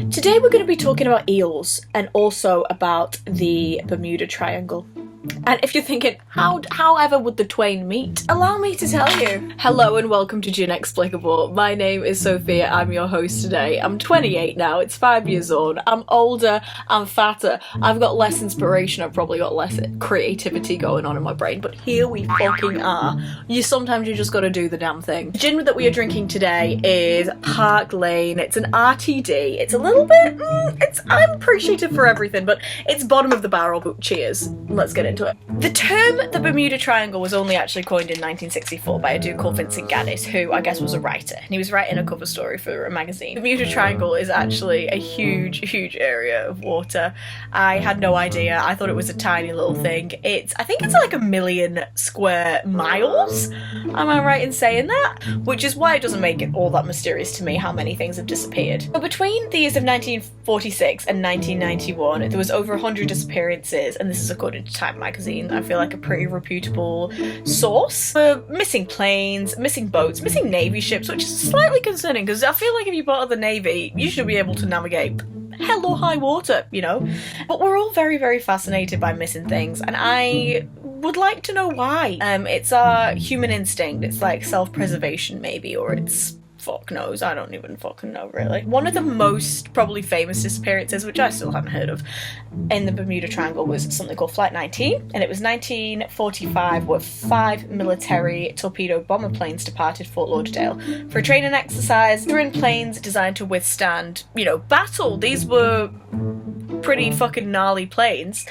Today we're going to be talking about eels and also about the Bermuda Triangle. And if you're thinking, however would the twain meet? Allow me to tell you. Hello and welcome to GINEXPLICABLE. My name is Sophia, I'm your host today. I'm 28 now, it's 5 years old. I'm older, I'm fatter, I've got less inspiration, I've probably got less creativity going on in my brain, but here we fucking are. Sometimes you just gotta do the damn thing. The gin that we are drinking today is Park Lane. It's an RTD. It's a little bit, I'm appreciative for everything, but it's bottom of the barrel, but cheers. Let's get into it. The term the Bermuda Triangle was only actually coined in 1964 by a dude called Vincent Gaddis, who I guess was a writer, and he was writing a cover story for a magazine. The Bermuda Triangle is actually a huge area of water. I had no idea. I thought it was a tiny little thing. I think it's like 1 million square miles. Am I right in saying that? Which is why it doesn't make it all that mysterious to me how many things have disappeared. But between the years of 1946 and 1991, there was over 100 disappearances, and this is according to Time magazine. I feel like a pretty reputable source for missing planes, missing boats, missing Navy ships, which is slightly concerning because I feel like if you're part of the Navy, you should be able to navigate hell or high water, you know? But we're all very fascinated by missing things, and I would like to know why. It's our human instinct. It's like self-preservation maybe, or it's fuck knows, I don't even fucking know really. One of the most probably famous disappearances, which I still haven't heard of, in the Bermuda Triangle was something called Flight 19, and it was 1945 where 5 military torpedo bomber planes departed Fort Lauderdale for a training exercise. They were in planes designed to withstand, battle. These were pretty fucking gnarly planes.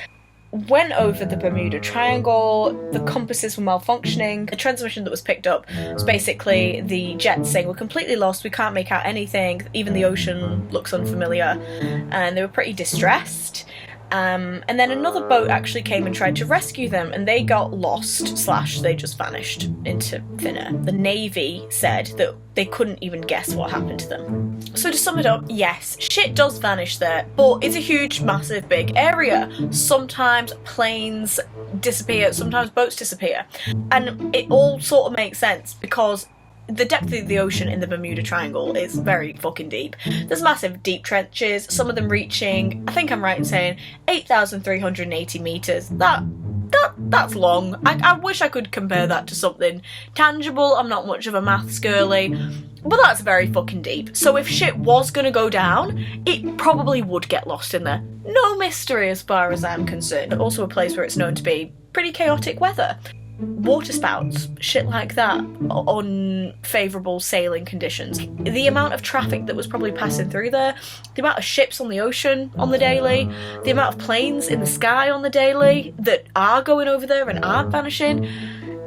Went over the Bermuda Triangle, the compasses were malfunctioning, the transmission that was picked up was basically the jets saying we're completely lost, we can't make out anything, even the ocean looks unfamiliar, and they were pretty distressed. And then another boat actually came and tried to rescue them, and they got lost / they just vanished into thin air. The Navy said that they couldn't even guess what happened to them. So to sum it up, yes, shit does vanish there, but it's a huge, massive, big area. Sometimes planes disappear, sometimes boats disappear. And it all sort of makes sense because the depth of the ocean in the Bermuda Triangle is very fucking deep. There's massive deep trenches, some of them reaching, I think I'm right in saying, 8,380 metres. That's long. I wish I could compare that to something tangible. I'm not much of a maths girly, but that's very fucking deep. So if shit was gonna go down, it probably would get lost in there. No mystery as far as I'm concerned. Also a place where it's known to be pretty chaotic weather. Water spouts, shit like that, unfavourable sailing conditions. The amount of traffic that was probably passing through there, the amount of ships on the ocean on the daily, the amount of planes in the sky on the daily that are going over there and aren't vanishing,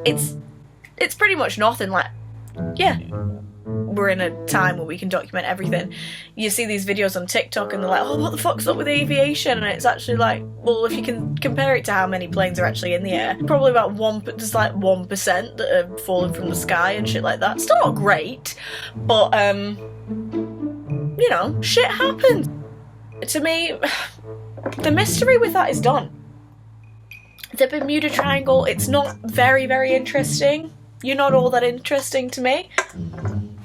it's pretty much nothing. Like, yeah, we're in a time where we can document everything. You see these videos on TikTok and they're like, oh, what the fuck's up with aviation? And it's actually like, well, if you can compare it to how many planes are actually in the air, probably about 1% that are falling from the sky and shit like that. Still not great, but shit happens. To me, the mystery with that is done. The Bermuda Triangle, it's not very interesting. You're not all that interesting to me.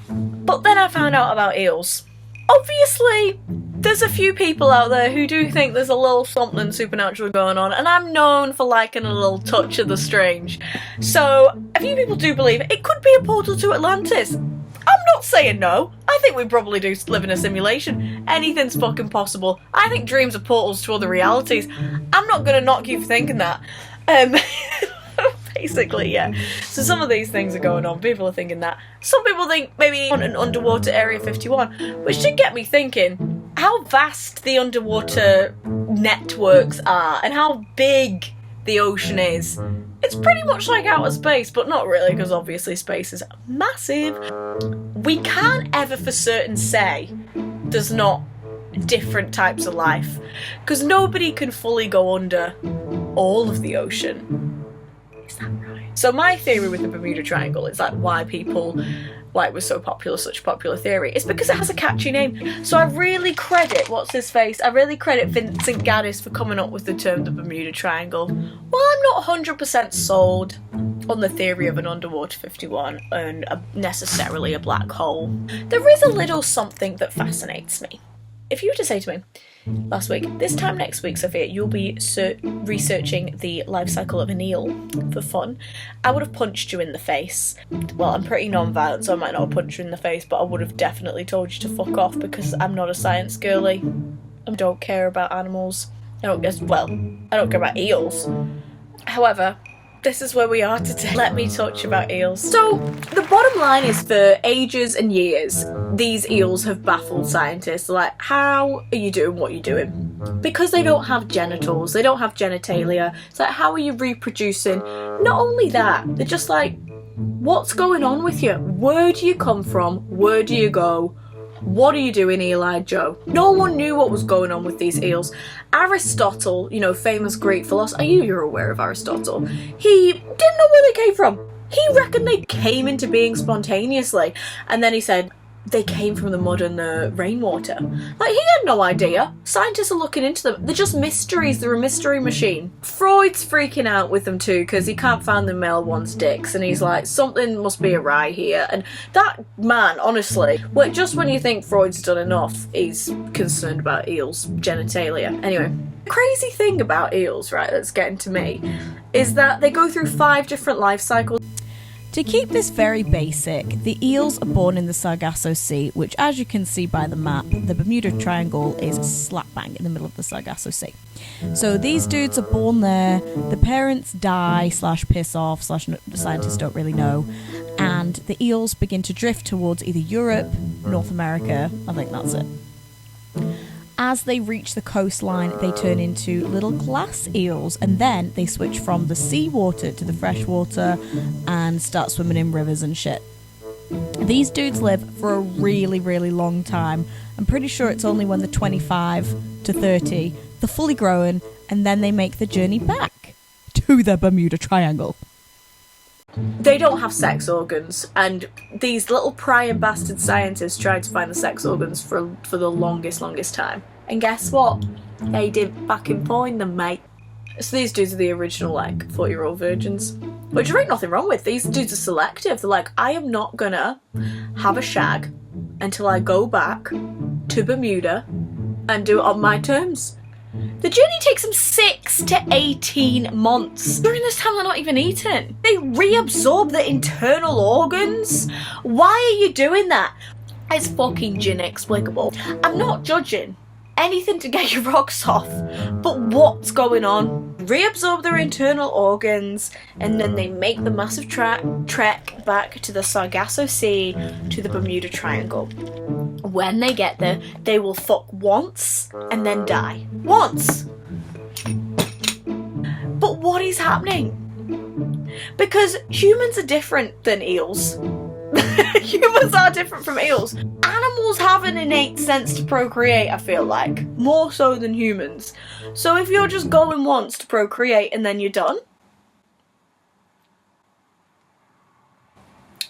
But then I found out about eels. Obviously, there's a few people out there who do think there's a little something supernatural going on, and I'm known for liking a little touch of the strange. So, a few people do believe it could be a portal to Atlantis. I'm not saying no. I think we probably do live in a simulation. Anything's fucking possible. I think dreams are portals to other realities. I'm not gonna knock you for thinking that. Basically, yeah. So some of these things are going on. People are thinking that. Some people think maybe on an underwater Area 51, which did get me thinking how vast the underwater networks are and how big the ocean is. It's pretty much like outer space, but not really, because obviously space is massive. We can't ever for certain say there's not different types of life, because nobody can fully go under all of the ocean. Is that right? So my theory with the Bermuda Triangle is that why it was so popular, such a popular theory, is because it has a catchy name. So I really credit, I really credit Vincent Gaddis for coming up with the term the Bermuda Triangle. While I'm not 100% sold on the theory of an underwater 51 and necessarily a black hole, there is a little something that fascinates me. If you were to say to me last week, this time next week, Sophia, you'll be researching the life cycle of an eel for fun, I would have punched you in the face. Well, I'm pretty non-violent, so I might not have punched you in the face, but I would have definitely told you to fuck off, because I'm not a science girly. I don't care about animals. I don't care about eels. However, this is where we are today. Let me touch about eels. So, the bottom line is, for ages and years, these eels have baffled scientists. Like, how are you doing what you're doing? Because they don't have genitals, they don't have genitalia. It's like, how are you reproducing? Not only that, they're just like, what's going on with you? Where do you come from? Where do you go? What are you doing, Eli Joe? No one knew what was going on with these eels. Aristotle, you know, famous Greek philosopher, you're aware of Aristotle, he didn't know where they came from. He reckoned they came into being spontaneously, and then he said they came from the mud and the rainwater. Like, he had no idea. Scientists are looking into them. They're just mysteries. They're a mystery machine. Freud's freaking out with them too, because he can't find the male one's dicks, and he's like, something must be awry here. And that man, honestly, well, just when you think Freud's done enough, he's concerned about eels' genitalia. Anyway, the crazy thing about eels, right, that's getting to me, is that they go through 5 different life cycles. To keep this very basic, the eels are born in the Sargasso Sea, which, as you can see by the map, the Bermuda Triangle is slap bang in the middle of the Sargasso Sea. So these dudes are born there, the parents die / piss off / the scientists don't really know, and the eels begin to drift towards either Europe, North America, I think that's it. As they reach the coastline, they turn into little glass eels, and then they switch from the seawater to the freshwater and start swimming in rivers and shit. These dudes live for a really, really long time. I'm pretty sure it's only when they're 25 to 30, they're fully grown, and then they make the journey back to the Bermuda Triangle. They don't have sex organs, and these little prying bastard scientists tried to find the sex organs for the longest time. And guess what? They didn't fucking find them, mate. So these dudes are the original, like, 40-year-old virgins. Which there ain't nothing wrong with. These dudes are selective. They're like, I am not gonna have a shag until I go back to Bermuda and do it on my terms. The journey takes them 6 to 18 months. During this time, they're not even eating. They reabsorb the internal organs. Why are you doing that? It's fucking GINEXPLICABLE. I'm not judging. Anything to get your rocks off. But what's going on? Reabsorb their internal organs, and then they make the massive trek back to the Sargasso Sea to the Bermuda Triangle. When they get there, they will fuck once and then die. Once! But what is happening? Because humans are different than eels. Humans are different from eels. Animals have an innate sense to procreate, I feel like. More so than humans. So if you're just going once to procreate and then you're done,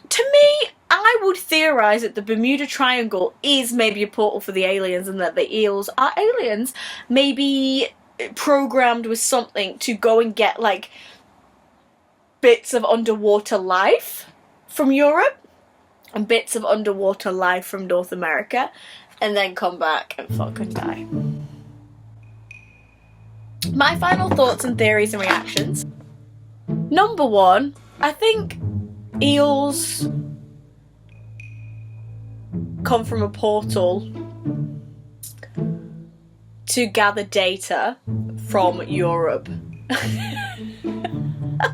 to me, I would theorise that the Bermuda Triangle is maybe a portal for the aliens, and that the eels are aliens, maybe programmed with something to go and get, like, bits of underwater life from Europe and bits of underwater life from North America, and then come back and fucking die. My final thoughts and theories and reactions. Number 1, I think eels come from a portal to gather data from Europe.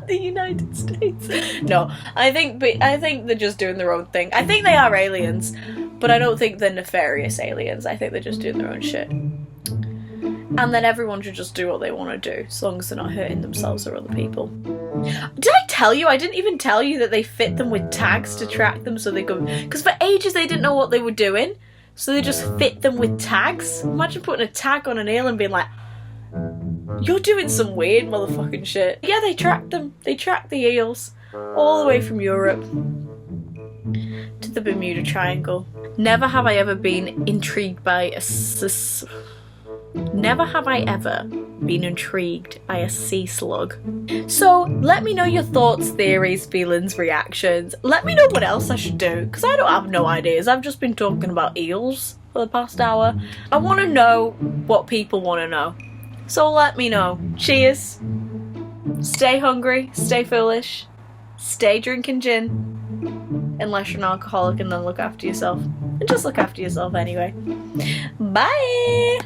The United States. No, I think they're just doing their own thing. I think they are aliens, but I don't think they're nefarious aliens. I think they're just doing their own shit. And then everyone should just do what they want to do, as long as they're not hurting themselves or other people. Did I tell you? I didn't even tell you that they fit them with tags to track them so they go... Because for ages they didn't know what they were doing, so they just fit them with tags. Imagine putting a tag on an eel and being like, you're doing some weird motherfucking shit. Yeah, they tracked them. They tracked the eels all the way from Europe to the Bermuda Triangle. Never have I ever been intrigued by a sea slug. So let me know your thoughts, theories, feelings, reactions. Let me know what else I should do, because I don't have no ideas. I've just been talking about eels for the past hour. I want to know what people want to know. So let me know. Cheers. Stay hungry, stay foolish, stay drinking gin. Unless you're an alcoholic, and then look after yourself. And just look after yourself anyway. Bye!